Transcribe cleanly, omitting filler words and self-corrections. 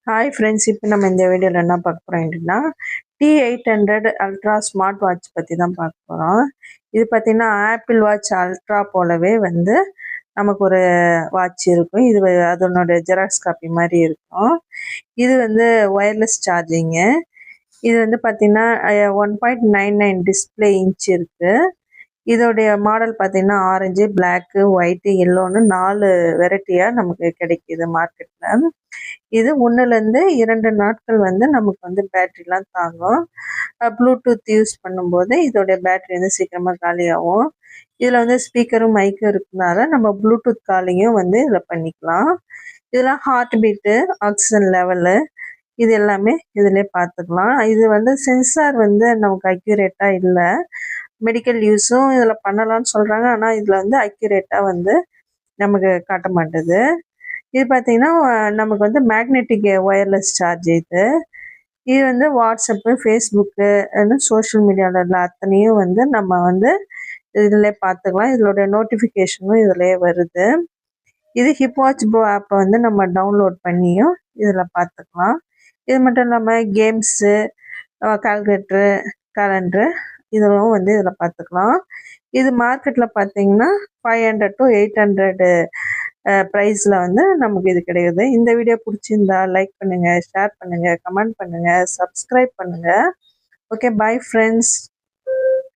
Hi friends, இப்போ நம்ம இந்த வீடியோவில் என்ன பார்க்க போகிறோம் அப்படின்னா T800 அல்ட்ரா ஸ்மார்ட் வாட்ச் பற்றி தான் பார்க்க போகிறோம். இது பார்த்திங்கன்னா ஆப்பிள் வாட்ச் அல்ட்ரா போலவே வந்து நமக்கு ஒரு வாட்ச் இருக்கும். இது அதனோட ஜெராக்ஸ் காப்பி மாதிரி இருக்கும். இது வந்து ஒயர்லெஸ் சார்ஜிங்கு. இது வந்து பார்த்திங்கன்னா 1.99 டிஸ்பிளே இன்ச் இருக்குது. இதோடைய மாடல் பார்த்திங்கன்னா ஆரஞ்சு, பிளாக்கு, ஒயிட்டு, எல்லோன்னு 4 வெரைட்டியாக நமக்கு கிடைக்கிது மார்க்கெட்டில். இது 1லேருந்து 2 நாட்கள் வந்து நமக்கு வந்து பேட்ரிலாம் தாங்கும். ப்ளூடூத் யூஸ் பண்ணும்போது இதோடைய பேட்ரி வந்து சீக்கிரமாக காலியாகும். இதில் வந்து ஸ்பீக்கரும் மைக்கும் இருக்கிறதுனால நம்ம ப்ளூடூத் காலிங்கும் வந்து இதில் பண்ணிக்கலாம். இதெல்லாம் ஹார்ட் பீட்டு, ஆக்சிஜன் லெவலு, இது எல்லாமே இதிலே பார்த்துக்கலாம். இது வந்து சென்சார் வந்து நமக்கு அக்யூரேட்டாக இல்லை. மெடிக்கல் யூஸும் இதில் பண்ணலான்னு சொல்கிறாங்க. ஆனால் இதில் வந்து அக்யூரேட்டாக வந்து நமக்கு காட்ட மாட்டுது. இது பார்த்திங்கன்னா நமக்கு வந்து மேக்னெட்டிக் ஒயர்லெஸ் சார்ஜ் இது. இது வந்து வாட்ஸ்அப்பு, ஃபேஸ்புக்கு, சோஷியல் மீடியாவில் அத்தனையும் வந்து நம்ம வந்து இதில் பார்த்துக்கலாம். இதோட நோட்டிஃபிகேஷனும் இதிலே வருது. இது ஹிப் வாட்ச் ப்ரோ ஆப்பை வந்து நம்ம டவுன்லோட் பண்ணியும் இதில் பார்த்துக்கலாம். இது மட்டும் இல்லாமல் கேம்ஸு, கால்குலேட்ரு, கேலண்ட்ரு இதெல்லாம் வந்து இதில் பார்த்துக்கலாம். இது மார்க்கெட்டில் பார்த்திங்கன்னா 500 to 800 ப்ரைஸில் வந்து நமக்கு இது கிடைக்குது. இந்த வீடியோ பிடிச்சிருந்தா லைக் பண்ணுங்கள், ஷேர் பண்ணுங்கள், கமெண்ட் பண்ணுங்கள், சப்ஸ்கிரைப் பண்ணுங்கள். Okay, bye friends.